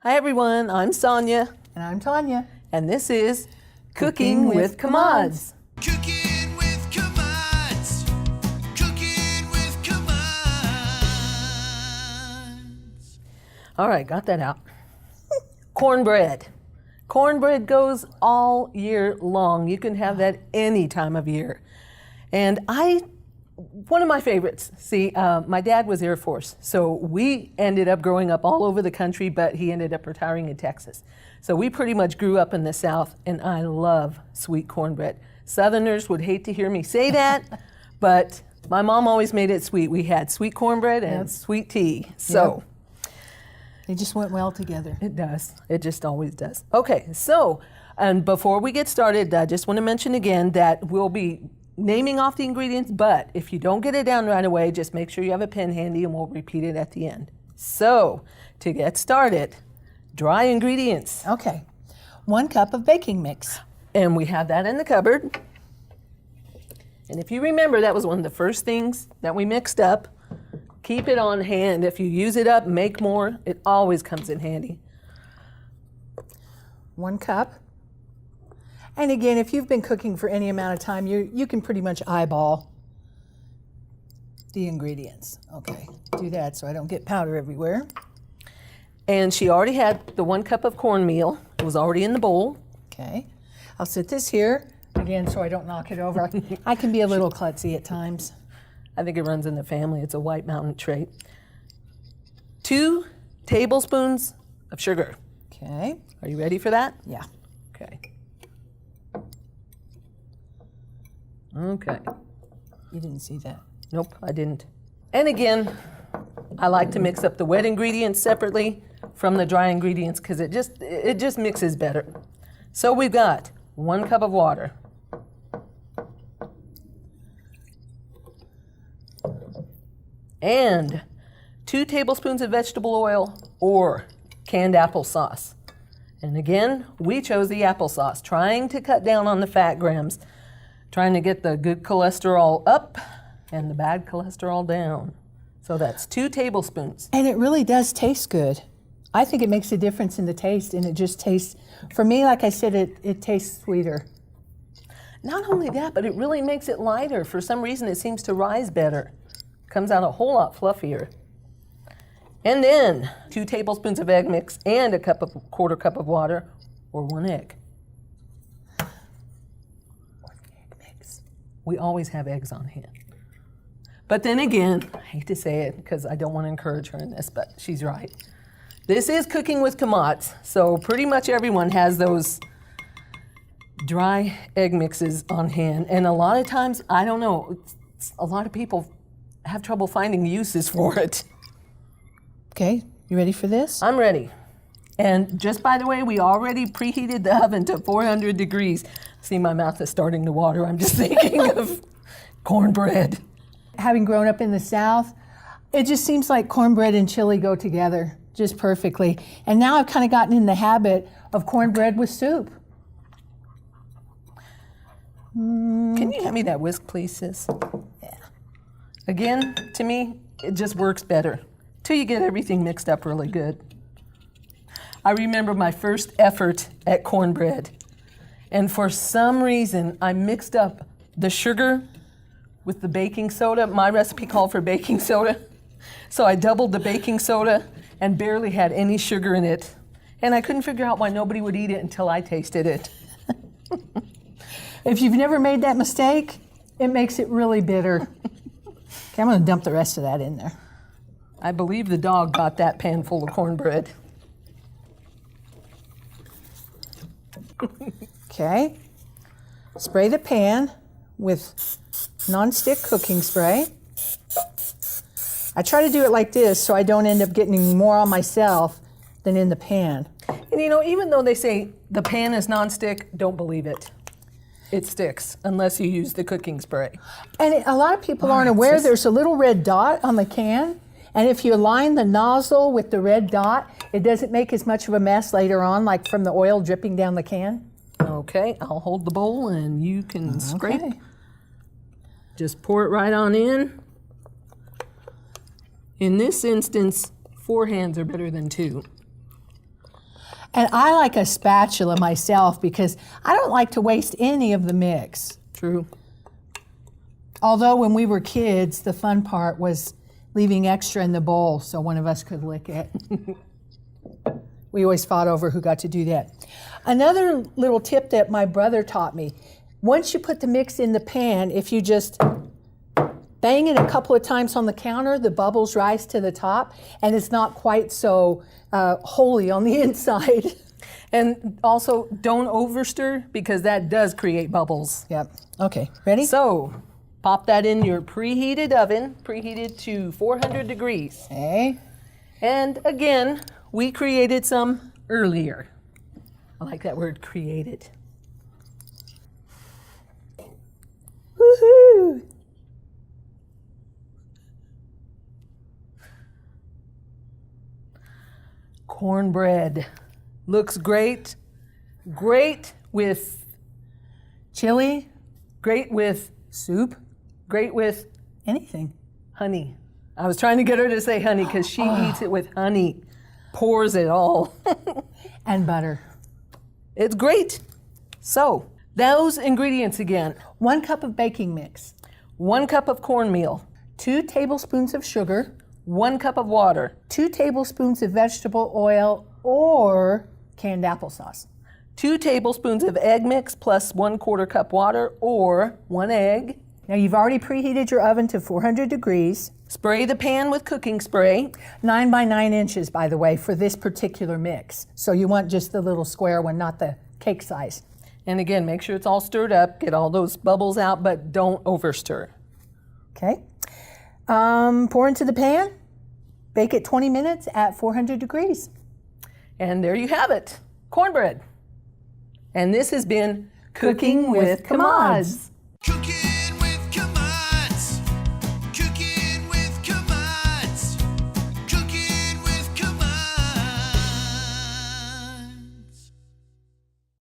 Hi everyone, I'm Sonia, And I'm Tanya. and this is Cooking with Commods. Cooking with Commods. Cooking with Commods. All right, got that out. Cornbread. Cornbread goes all year long. You can have that any time of year. And one of my favorites, see, my dad was Air Force, so we ended up growing up all over the country, but he ended up retiring in Texas. So we pretty much grew up in the South, and I love sweet cornbread. Southerners would hate to hear me say that, but my mom always made it sweet. We had sweet cornbread and sweet tea, so. They just went well together. It does. It just always does. Okay, so, and before we get started, I just want to mention again that we'll be naming off the ingredients, but if you don't get it down right away, just make sure you have a pen handy and we'll repeat it at the end. So, to get started, dry ingredients. Okay. 1 cup of baking mix. And we have that in the cupboard. And if you remember, that was one of the first things that we mixed up. Keep it on hand. If you use it up, make more. It always comes in handy. 1 cup. And again, if you've been cooking for any amount of time, you can pretty much eyeball the ingredients. Okay, do that so I don't get powder everywhere. And she already had the 1 cup of cornmeal. It was already in the bowl. Okay, I'll sit this here again so I don't knock it over. I can be a little klutzy at times. I think it runs in the family. It's a White Mountain trait. 2 tablespoons of sugar. Okay, Are you ready for that? yeah. Okay. Okay. You didn't see that. Nope, I didn't. And again, I like to mix up the wet ingredients separately from the dry ingredients because it just mixes better. So we've got 1 cup of water. And 2 tablespoons of vegetable oil or canned applesauce. And again, we chose the applesauce, trying to cut down on the fat grams, trying to get the good cholesterol up and the bad cholesterol down. So that's 2 tablespoons. And it really does taste good. I think it makes a difference in the taste, and it just tastes, for me, like I said, it tastes sweeter. Not only that, but it really makes it lighter. For some reason, it seems to rise better. Comes out a whole lot fluffier. And then 2 tablespoons of egg mix and a quarter cup of water, or 1 egg. 1 egg mix. We always have eggs on hand. But then again, I hate to say it because I don't want to encourage her in this, but she's right. This is Cooking with Commods, so pretty much everyone has those dry egg mixes on hand. And a lot of times, I don't know, a lot of people have trouble finding uses for it. Okay, you ready for this? I'm ready. And just by the way, we already preheated the oven to 400 degrees. See, my mouth is starting to water. I'm just thinking of cornbread. Having grown up in the South, it just seems like cornbread and chili go together just perfectly. And now I've kind of gotten in the habit of cornbread with soup. Can you hand me that whisk, please, sis? Yeah. Again, to me, it just works better till you get everything mixed up really good. I remember my first effort at cornbread, and for some reason, I mixed up the sugar with the baking soda. My recipe called for baking soda, so I doubled the baking soda and barely had any sugar in it. And I couldn't figure out why nobody would eat it until I tasted it. If you've never made that mistake, it makes it really bitter. Okay, I'm going to dump the rest of that in there. I believe the dog got that pan full of cornbread. Okay, spray the pan with non-stick cooking spray. I try to do it like this so I don't end up getting more on myself than in the pan. And you know, even though they say the pan is nonstick, don't believe it. It sticks unless you use the cooking spray. And a lot of people aren't aware there's a little red dot on the can, and if you align the nozzle with the red dot, it doesn't make as much of a mess later on, like from the oil dripping down the can. Okay, I'll hold the bowl and you can scrape. Just pour it right on in. In this instance, 4 hands are better than 2. And I like a spatula myself because I don't like to waste any of the mix. True. Although when we were kids, the fun part was leaving extra in the bowl so one of us could lick it. We always fought over who got to do that. Another little tip that my brother taught me, once you put the mix in the pan, if you just bang it a couple of times on the counter, the bubbles rise to the top, and it's not quite so holy on the inside. And also, don't overstir because that does create bubbles. Yep. Okay, ready? So, pop that in your preheated oven, preheated to 400 degrees. Okay. And again, we created some earlier. I like that word, created. Woohoo! Cornbread. Looks great. Great with Chili, great with soup. Great with anything. honey. I was trying to get her to say honey because she eats it with honey. Pours it all. And butter. It's great. So, those ingredients again. 1 cup of baking mix. 1 cup of cornmeal. 2 tablespoons of sugar. 1 cup of water. 2 tablespoons of vegetable oil or canned applesauce. 2 tablespoons of egg mix plus 1/4 cup water or 1 egg. Now you've already preheated your oven to 400 degrees. Spray the pan with cooking spray. 9 by 9 inches, by the way, for this particular mix. So you want just the little square one, not the cake size. And again, make sure it's all stirred up. Get all those bubbles out, but don't overstir. Okay. Pour into the pan. Bake it 20 minutes at 400 degrees. And there you have it. Cornbread. And this has been Cooking with Commods. Cooking